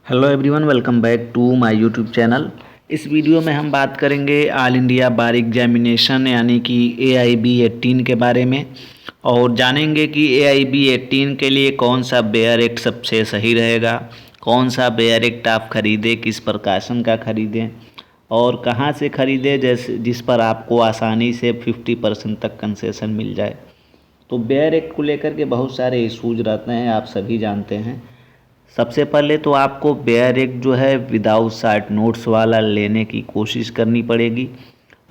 Hello everyone, welcome back to my YouTube channel. इस video में हम बात करेंगे ऑल इंडिया बार एग्जामिनेशन यानी कि AIB 18 के बारे में और जानेंगे कि AIB 18 के लिए कौन सा बेयर एक्ट सबसे सही रहेगा, कौन सा बेयर एक्ट आप खरीदें, किस प्रकाशन का खरीदें और कहाँ से खरीदें जैसे जिस पर आपको आसानी से 50% तक कंसेशन मिल जाए। तो बेयर एक्ट को लेकर के बहुत सारे इशूज रहते हैं, आप सभी जानते हैं। सबसे पहले तो आपको बेयर एक्ट जो है विदाउट शार्ट नोट्स वाला लेने की कोशिश करनी पड़ेगी।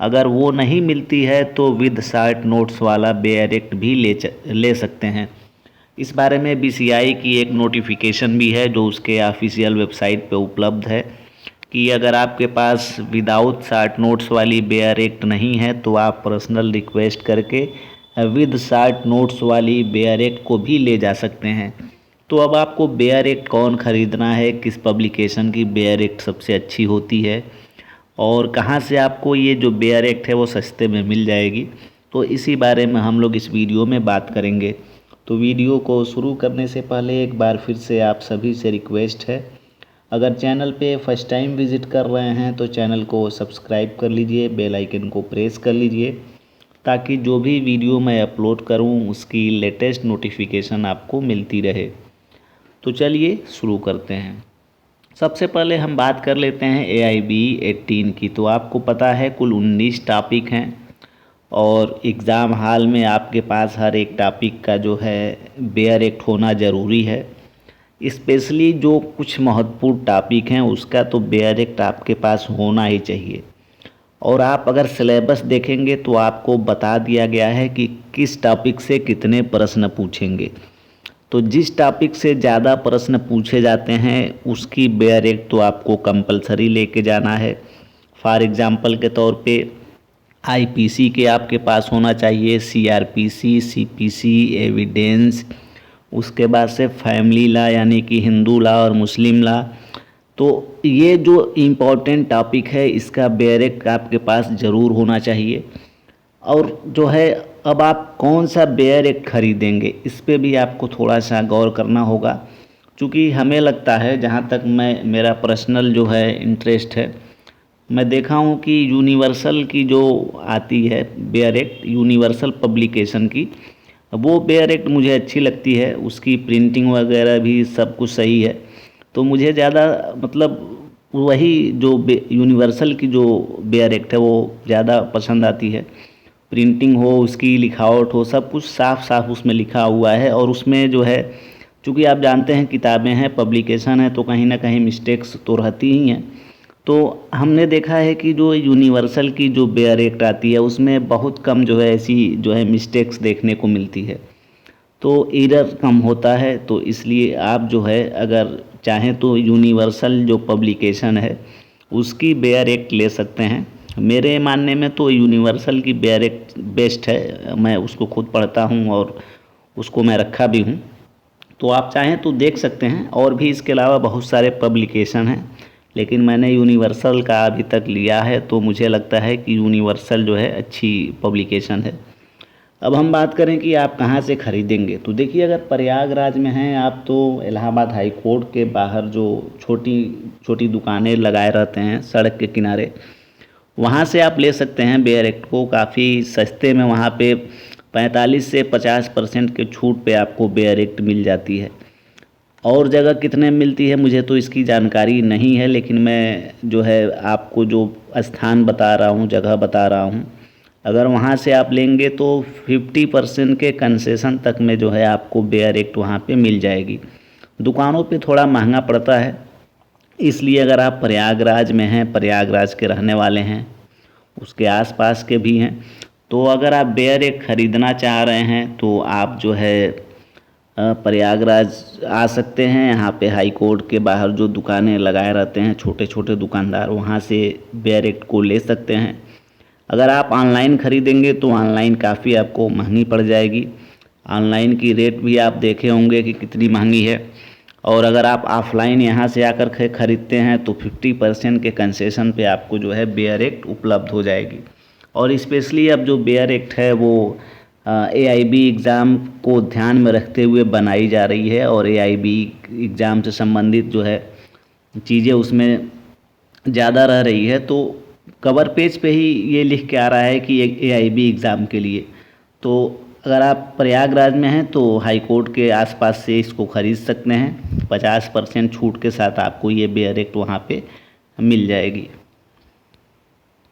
अगर वो नहीं मिलती है तो विद शार्ट नोट्स वाला बेयर एक्ट भी ले सकते हैं। इस बारे में BCI की एक नोटिफिकेशन भी है जो उसके ऑफिशियल वेबसाइट पे उपलब्ध है कि अगर आपके पास विदाउट शार्ट नोट्स वाली बेयर एक्ट नहीं है तो आप पर्सनल रिक्वेस्ट करके विद शार्ट नोट्स वाली बेयर एक्ट को भी ले जा सकते हैं। तो अब आपको बेयर एक्ट कौन ख़रीदना है, किस पब्लिकेशन की बेयर एक्ट सबसे अच्छी होती है और कहाँ से आपको ये जो बेयर एक्ट है वो सस्ते में मिल जाएगी, तो इसी बारे में हम लोग इस वीडियो में बात करेंगे। तो वीडियो को शुरू करने से पहले एक बार फिर से आप सभी से रिक्वेस्ट है, अगर चैनल पे फर्स्ट टाइम विज़िट कर रहे हैं तो चैनल को सब्सक्राइब कर लीजिए, बेल आइकन को प्रेस कर लीजिए ताकि जो भी वीडियो मैं अपलोड करूं उसकी लेटेस्ट नोटिफिकेशन आपको मिलती रहे। तो चलिए शुरू करते हैं। सबसे पहले हम बात कर लेते हैं AIB 18 की। तो आपको पता है कुल 19 टॉपिक हैं और एग्ज़ाम हॉल में आपके पास हर एक टॉपिक का जो है बेयर एक्ट होना ज़रूरी है। स्पेशली जो कुछ महत्वपूर्ण टॉपिक हैं उसका तो बेयर एक्ट आपके पास होना ही चाहिए। और आप अगर सिलेबस देखेंगे तो आपको बता दिया गया है कि किस टॉपिक से कितने प्रश्न पूछेंगे। तो जिस टॉपिक से ज़्यादा प्रश्न पूछे जाते हैं उसकी बेयर एक्ट तो आपको कंपलसरी लेके जाना है। फॉर एग्ज़ाम्पल के तौर पे IPC के आपके पास होना चाहिए, CRPC, CPC, एविडेंस, उसके बाद से फैमिली लॉ यानी कि हिंदू लॉ और मुस्लिम लॉ। तो ये जो इम्पोर्टेंट टॉपिक है इसका बेयर एक्ट आपके पास ज़रूर होना चाहिए। और जो है अब आप कौन सा बेयर एक्ट खरीदेंगे इस पे भी आपको थोड़ा सा गौर करना होगा, क्योंकि हमें लगता है, जहाँ तक मेरा पर्सनल जो है इंटरेस्ट है, मैं देखा हूँ कि यूनिवर्सल की जो आती है बेयर एक्ट, यूनिवर्सल पब्लिकेशन की, वो बेयर एक्ट मुझे अच्छी लगती है। उसकी प्रिंटिंग वगैरह भी सब कुछ सही है। तो मुझे ज़्यादा मतलब वही जो यूनिवर्सल की जो बेयर एक्ट है वो ज़्यादा पसंद आती है। प्रिंटिंग हो, उसकी लिखावट हो, सब कुछ साफ साफ उसमें लिखा हुआ है। और उसमें जो है, चूँकि आप जानते हैं किताबें हैं, पब्लिकेशन है, तो कहीं ना कहीं मिस्टेक्स तो रहती ही हैं। तो हमने देखा है कि जो यूनिवर्सल की जो बेयर एक्ट आती है उसमें बहुत कम जो है ऐसी जो है मिस्टेक्स देखने को मिलती है, तो एरर कम होता है। तो इसलिए आप जो है अगर चाहें तो यूनिवर्सल जो पब्लिकेशन है उसकी बेयर एक्ट ले सकते हैं। मेरे मानने में तो यूनिवर्सल की बेयर एक्ट बेस्ट है, मैं उसको खुद पढ़ता हूँ और उसको मैं रखा भी हूँ। तो आप चाहें तो देख सकते हैं, और भी इसके अलावा बहुत सारे पब्लिकेशन हैं, लेकिन मैंने यूनिवर्सल का अभी तक लिया है तो मुझे लगता है कि यूनिवर्सल जो है अच्छी पब्लिकेशन है। अब हम बात करें कि आप कहाँ से ख़रीदेंगे। तो देखिए, अगर प्रयागराज में हैं आप तो इलाहाबाद हाई कोर्ट के बाहर जो छोटी छोटी दुकानें लगाए रहते हैं सड़क के किनारे, वहाँ से आप ले सकते हैं बेयर एक्ट को काफ़ी सस्ते में। वहाँ पे 45 से 50% के छूट पे आपको बेयर एक्ट मिल जाती है। और जगह कितने में मिलती है मुझे तो इसकी जानकारी नहीं है, लेकिन मैं जो है आपको जो स्थान बता रहा हूँ, जगह बता रहा हूँ, अगर वहाँ से आप लेंगे तो 50% के कंसेशन तक में जो है आपको बेयर एक्ट वहाँ पे मिल जाएगी। दुकानों पे थोड़ा महंगा पड़ता है, इसलिए अगर आप प्रयागराज में हैं, प्रयागराज के रहने वाले हैं, उसके आसपास के भी हैं, तो अगर आप बेयर एक्ट ख़रीदना चाह रहे हैं तो आप जो है प्रयागराज आ सकते हैं। यहाँ पे हाई कोर्ट के बाहर जो दुकानें लगाए रहते हैं छोटे छोटे दुकानदार, वहाँ से बेयर एक्ट को ले सकते हैं। अगर आप ऑनलाइन ख़रीदेंगे तो ऑनलाइन काफ़ी आपको महंगी पड़ जाएगी। ऑनलाइन की रेट भी आप देखे होंगे कि कितनी महंगी है। और अगर आप ऑफलाइन यहाँ से आकर ख़रीदते हैं तो 50% के कंसेशन पे आपको जो है बेयर एक्ट उपलब्ध हो जाएगी। और स्पेशली अब जो बेयर एक्ट है वो AIB एग्ज़ाम को ध्यान में रखते हुए बनाई जा रही है, और AIB एग्ज़ाम से संबंधित जो है चीज़ें उसमें ज़्यादा रह रही है, तो कवर पेज पे ही ये लिख के आ रहा है कि AIB एग्ज़ाम के लिए। तो अगर आप प्रयागराज में हैं तो हाई कोर्ट के आसपास से इसको ख़रीद सकते हैं। 50% छूट के साथ आपको ये बेयर एक्ट वहाँ पे मिल जाएगी।